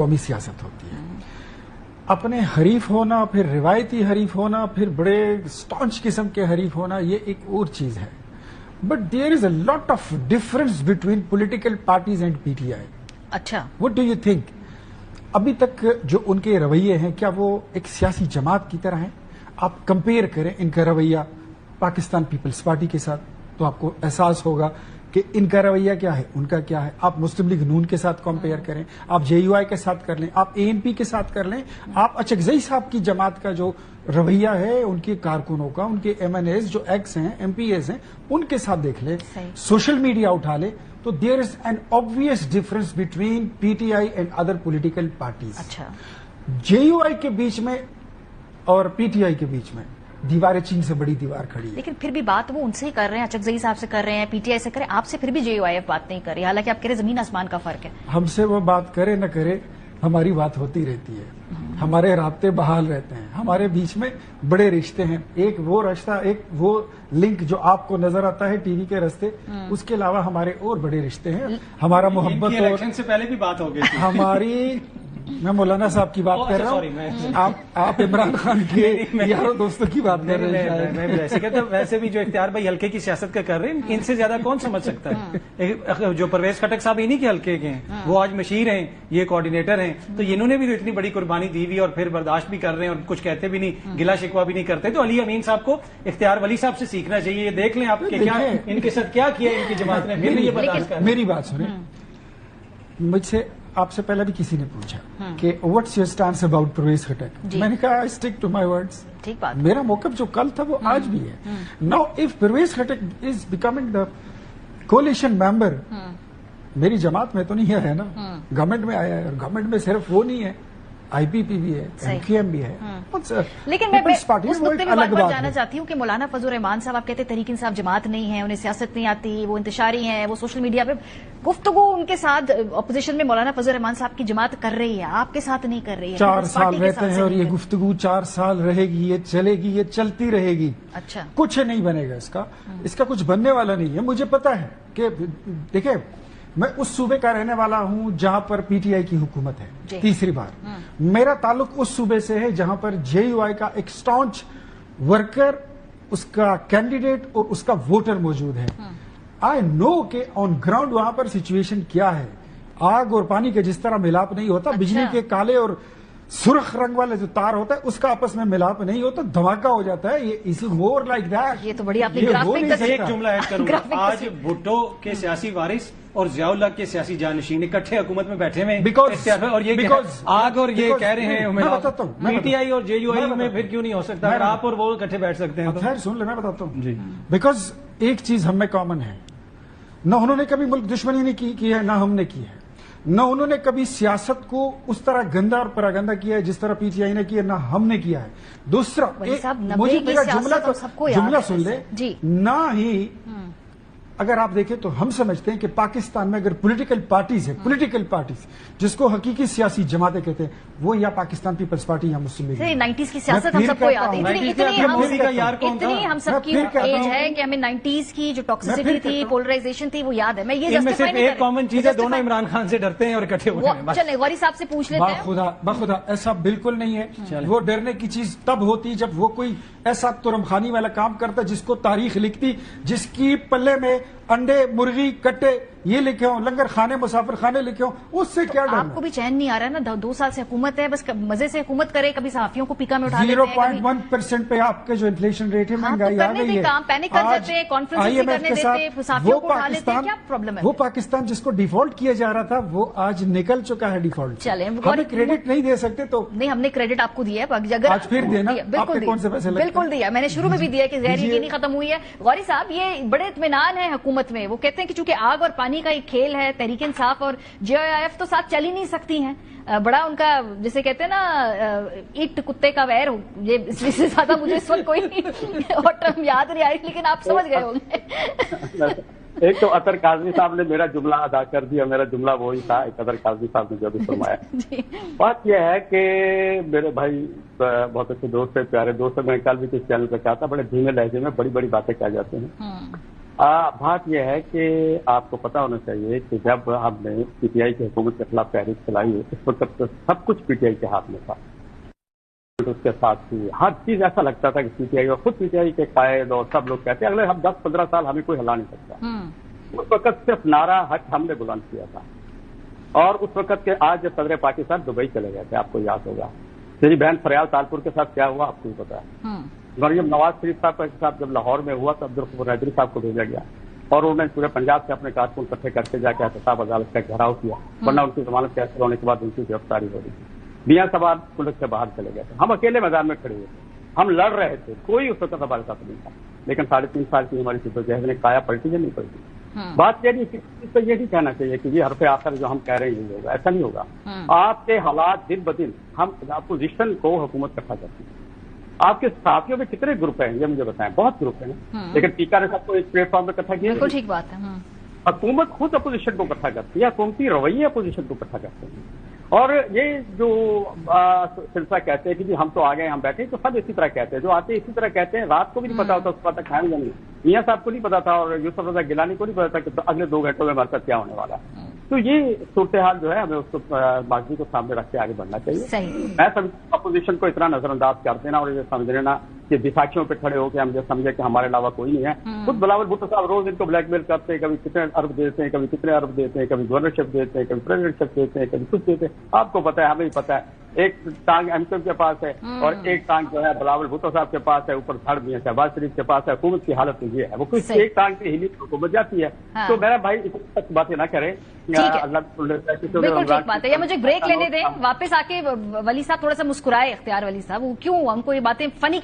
قومی سیاست ہوتی ہے. اپنے حریف ہونا، پھر روایتی حریف ہونا، پھر بڑے اسٹانچ قسم کے حریف ہونا، یہ ایک اور چیز ہے. But there is a lot of difference between political parties and P T آئی. اچھا، وٹ ڈو یو تھنک؟ ابھی تک جو ان کے رویے ہیں کیا وہ ایک سیاسی جماعت کی طرح ہیں؟ آپ کمپیئر کریں ان کا رویہ پاکستان پیپلز پارٹی کے ساتھ تو آپ کو احساس ہوگا کہ ان کا رویہ کیا ہے، ان کا کیا ہے. آپ مسلم لیگ نون کے ساتھ کمپیئر کریں، آپ جے یو آئی کے ساتھ کر لیں، آپ اے این پی کے ساتھ کر لیں، آپ اچکزئی صاحب کی جماعت کا جو رویہ ہے ان کے کارکنوں کا، ان کے ایم این ایز جو ایکس ہیں، ایم پی ایز ہیں، ان کے ساتھ دیکھ لیں. سوشل میڈیا اٹھا لیں تو there is an obvious difference between P T I and other political parties. اچھا، جے یو آئی کے بیچ میں اور پی ٹی آئی کے بیچ میں دیوار چین سے بڑی دیوار کھڑی ہے. لیکن پھر بھی بات وہ ان سے ہی کر رہے ہیں، اچکزئی صاحب سے کر رہے ہیں، پی ٹی آئی سے کر رہے ہیں، آپ سے پھر بھی جے یو آئی ایف بات نہیں کر رہی، حالانکہ آپ کہہ رہے زمین آسمان کا فرق ہے. ہم سے وہ بات کرے نہ کرے، ہماری بات ہوتی رہتی ہے، ہمارے رابطے بحال رہتے ہیں، ہمارے بیچ میں بڑے رشتے ہیں. ایک وہ رشتہ، ایک وہ لنک جو آپ کو نظر آتا ہے ٹی وی کے رستے، اس کے علاوہ ہمارے اور بڑے رشتے ہیں. ہمارا محبت اور الیکشن سے پہلے بھی بات ہو گئی تھی. ہماری، میں مولانا صاحب کی بات کر رہا ہوں، آپ عمران خان کے یاروں دوستوں کی بات کر رہے ہیں. میں ایسے کہتا ہوں، ویسے بھی جو اختیار بھائی ہلکے کی سیاست کا کر رہے ہیں، ان سے زیادہ کون سمجھ سکتا ہے؟ جو پرویز خٹک صاحب انہی کے ہلکے کے ہیں، وہ آج مشیر ہیں، یہ کوآرڈینیٹر ہیں، تو انہوں نے بھی تو اتنی بڑی قربانی دی ہوئی اور پھر برداشت بھی کر رہے ہیں اور کچھ کہتے بھی نہیں، گلا شکوا بھی نہیں کرتے. تو علی امین صاحب کو اختیار ولی صاحب سے سیکھنا چاہیے. یہ دیکھ لیں آپ کہ کیا ان کے ساتھ کیا کیا ان کی جماعت نے، پھر یہ برداشت کر. میری بات سنیں، مجھ سے آپ سے پہلے بھی کسی نے پوچھا کہ what's your stance about Pervez Khattak. میں نے کہا I stick to my words. میرا موقف جو کل تھا وہ آج بھی ہے. Now if Pervez Khattak is becoming the coalition member, میری جماعت میں تو نہیں ہے نا، گورنمنٹ میں آیا ہے، اور گورنمنٹ میں صرف وہ نہیں ہے، آئی پی پی بھی ہے، ایم کیو ایم بھی ہے. لیکن میں اس نقطے میں بات جاننا چاہتی ہوں کہ مولانا فضل الرحمان صاحب، آپ کہتے ہیں تحریک انصاف جماعت نہیں ہے، انہیں سیاست نہیں آتی، وہ انتشاری ہیں، وہ سوشل میڈیا پہ گفتگو ان کے ساتھ اپوزیشن میں مولانا فضل الرحمان صاحب کی جماعت کر رہی ہے، آپ کے ساتھ نہیں کر رہی ہے. 4 سال رہتے ہیں اور یہ گفتگو 4 سال رہے گی، یہ چلے گی، یہ چلتی رہے گی. اچھا، کچھ نہیں بنے گا اس کا کچھ بننے والا نہیں ہے. مجھے پتا ہے کہ دیکھیں، میں اس صوبے کا رہنے والا ہوں جہاں پر پی ٹی آئی کی حکومت ہے تیسری بار. میرا تعلق اس صوبے سے ہے جہاں پر جے یو آئی کا ایک اسٹانچ ورکر، اس کا کینڈیڈیٹ اور اس کا ووٹر موجود ہے. آئی نو کہ آن گراؤنڈ وہاں پر سچویشن کیا ہے. آگ اور پانی کا جس طرح ملاپ نہیں ہوتا، بجلی کے کالے اور سرخ رنگ والا جو تار ہوتا ہے اس کا آپس میں ملاپ نہیں ہوتا، دھماکہ ہو جاتا ہے. یہ اسی مور لائک دیٹ. یہ تو بڑی آپ نے گرافک ایک جملہ ایڈ کروں گا. آج بھٹو کے سیاسی وارث اور ضیاء اللہ کے سیاسی جانشین اکٹھے حکومت میں بیٹھے ہوئے ہیں، اور یہ آگ اور یہ کہہ رہے ہیں پی ٹی آئی اور جے یو آئی میں پھر کیوں نہیں ہو سکتا؟ آپ اور وہ اکٹھے بیٹھ سکتے ہیں. خیر سن لیں، میں بتاتا ہوں جی. بیکاز ایک چیز ہم میں کامن ہے، نہ انہوں نے کبھی ملک دشمنی نہیں کی ہے، نہ ہم نے کی ہے. نہ انہوں نے کبھی سیاست کو اس طرح گندا اور پراگندا کیا ہے جس طرح پی ٹی آئی نے کیا، نہ ہم نے کیا ہے. دوسرا، مجھے میرا جملہ سن لے. نہ ہی اگر آپ دیکھیں تو ہم سمجھتے ہیں کہ پاکستان میں اگر پولیٹیکل پارٹیز ہے، پولیٹیکل پارٹیز جس کو حقیقی سیاسی جماعتیں کہتے ہیں، وہ یا پاکستان پیپلز پارٹی یا مسلم لیگ. 90s کی سیاست ہم سب کو یاد ہے، اتنی ہم سب کی ایج ہے کہ ہمیں 90s کی جو ٹاکسیسٹی تھی، پولرائزیشن تھی، وہ یاد ہے. میں یہ صرف ایک کامن چیز ہے، دونوں عمران خان سے ڈرتے ہیں اور اکٹھے ہوتے ہیں. چلیں غوری صاحب سے پوچھ لیتے ہیں. بخدا ایسا بالکل نہیں ہے. وہ ڈرنے کی چیز تب ہوتی جب وہ کوئی ایسا ترم خانی والا کام کرتا جس کو تاریخ لکھتی، جس کی پلے میں انڈے، مرغی، کٹے یہ لکھے ہوں، لنگر خانے، مسافر خانے لکھے ہوں. اس سے کیا ڈرنا؟ آپ کو بھی چین نہیں آ رہا ہے نا، 2 سال سے حکومت ہے، بس مزے سے حکومت کرے، کبھی صحافیوں کو پیکا میں اٹھا لیتے ہیں. 0.1% پہ آپ کے جو انفلیشن ریٹ ہے، مہنگائی آ گئی ہے. پینک کر دیتے ہیں، کانفرنس کرنے دیتے، صحافیوں کو اٹھا لیتے ہیں. کیا پرابلم ہے؟ وہ پاکستان جس کو ڈیفالٹ کیا جا رہا تھا وہ آج نکل چکا ہے ڈیفالٹ. چلیں، ہمیں کریڈٹ نہیں دے سکتے تو نہیں، ہم نے کریڈٹ آپ کو دیا ہے، آج پھر دینا. بالکل دیا. میں نے شروع میں بھی دیا کہ غیر یقینی ختم ہوئی ہے. غوری صاحب، یہ بڑے اطمینان ہے حکومت میں. وہ کہتے ہیں کہ چونکہ آگ اور پانی کا ایک کھیل ہے، تحریک انصاف اور جے آئی ایف تو ساتھ چل ہی نہیں سکتی ہیں. بڑا ان کا جسے کہتے ہیں نا ایٹ کتے کا ویر. یہ اس سے زیادہ مجھے اس وقت کوئی اور ٹرم یاد نہیں آ رہی، لیکن آپ سمجھ گئے ہوں گے. ایک تو اطہر کاظمی صاحب نے میرا جملہ ادا کر دیا، میرا جملہ وہی تھا ایک اطہر کاظمی صاحب نے جو بھی فرمایا. بات یہ ہے کہ میرے بھائی بہت اچھے دوست ہیں، پیارے دوست ہیں. میں کل بھی کچھ چینل پہ کہا تھا، بڑے دھیمے لہجے میں بڑی بڑی باتیں کہہ جاتے ہیں. بات یہ ہے کہ آپ کو پتا ہونا چاہیے کہ جب ہم نے پی ٹی آئی کی حکومت کے خلاف تحریک چلائی اس وقت سب کچھ پی ٹی آئی کے ہاتھ میں تھا. اس کے ساتھ ہی ہر چیز ایسا لگتا تھا کہ پی ٹی آئی اور خود پی ٹی آئی کے قائد اور سب لوگ کہتے ہیں اگلے ہم 10-15 سال ہمیں کوئی ہلا نہیں سکتا. اس وقت صرف نعرہ حق ہم نے بلند کیا تھا. اور اس وقت کے آج جب صدر پاکستان دبئی چلے گئے تھے آپ کو یاد ہوگا میری بہن فریال تالپور کے ساتھ کیا ہوا آپ کو بھی پتا ہے. مریم نواز شریف صاحب کے ساتھ جب لاہور میں ہوا تو عبدالغفور حیدری صاحب کو بھیجا گیا اور انہوں نے پورے پنجاب سے اپنے کارکن اکٹھے کر کے جا کے احتساب عدالت کا گھیراؤ کیا ورنہ ان کی ضمانت کے حاصل ہونے کے بعد ان کی گرفتاری ہو رہی تھی. میاں صاحب پولیس سے باہر چلے گئے تھے. ہم اکیلے میدان میں کھڑے ہوئے تھے. ہم لڑ رہے تھے. کوئی اس وقت ہمارے ساتھ نہیں تھا. لیکن 3.5 سال کی ہماری جدوجہد نے کایا پلٹی یا نہیں پلٹی. بات یہ نہیں کہنا چاہیے کہ یہ حرف آخر جو ہم کہہ رہے ہیں یہ ہوگا. ایسا نہیں ہوگا. آپ کے حالات دن بدن ہم اپوزیشن کو حکومت اکٹھا کرتی ہیں. آپ کے ساتھیوں میں کتنے گروپ ہیں یہ مجھے بتائیں. بہت گروپ ہیں لیکن ٹیکا نے سب کو ایک پلیٹ فارم پہ اکٹھا کیا. بالکل ٹھیک بات ہے. حکومت خود اپوزیشن کو اکٹھا کرتی ہے. حکومتی رویے اپوزیشن کو اکٹھا کرتے ہیں. اور یہ جو سلسلہ کہتے ہیں کہ جی ہم تو آ گئے ہم بیٹھے تو سب اسی طرح کہتے ہیں. جو آتے اسی طرح کہتے ہیں. رات کو بھی نہیں پتا ہوتا اس بات کھائیں یا نہیں. میاں صاحب کو نہیں پتا تھا اور یوسف رضا گیلانی کو نہیں پتا تھا کہ اگلے 2 گھنٹوں میں ہمارے ساتھ کیا ہونے والا ہے. تو یہ صورتحال جو ہے ہمیں اس کو ماضی کو سامنے رکھ کے آگے بڑھنا چاہیے. میں سب اپوزیشن کو اتنا نظر انداز کر دینا اور یہ سمجھ لینا کہ بیساکھیوں پہ کھڑے ہو کے ہم یہ سمجھے کہ ہمارے علاوہ کوئی نہیں ہے. خود بلاول بھٹو صاحب روز ان کو بلیک میل کرتے ہیں. کبھی کتنے ارب دیتے ہیں کبھی کتنے ارب دیتے ہیں. کبھی گورنرشپ دیتے ہیں کبھی پریزیڈنٹشپ دیتے ہیں کبھی کچھ دیتے ہیں. آپ کو پتا ہے ہمیں بھی پتا ہے. ایک ٹانگ ایم کیو کے پاس ہے اور ایک ٹانگ جو ہے بلاول بھٹو صاحب کے پاس ہے. اوپر دھڑ بھی ہے شہباز شریف کے پاس ہے. حکومت کی حالت یہ ہے وہ کچھ ایک ٹانگ سے ہلی حکومت جاتی ہے. تو میرا بھائی اس باتیں نہ کریں. بالکل ٹھیک بات ہے. یا مجھے بریک لینے دیں. واپس آ کے ولی صاحب تھوڑا سا مسکرائے. اختیار ولی صاحب وہ کیوں ہم کو یہ باتیں فنی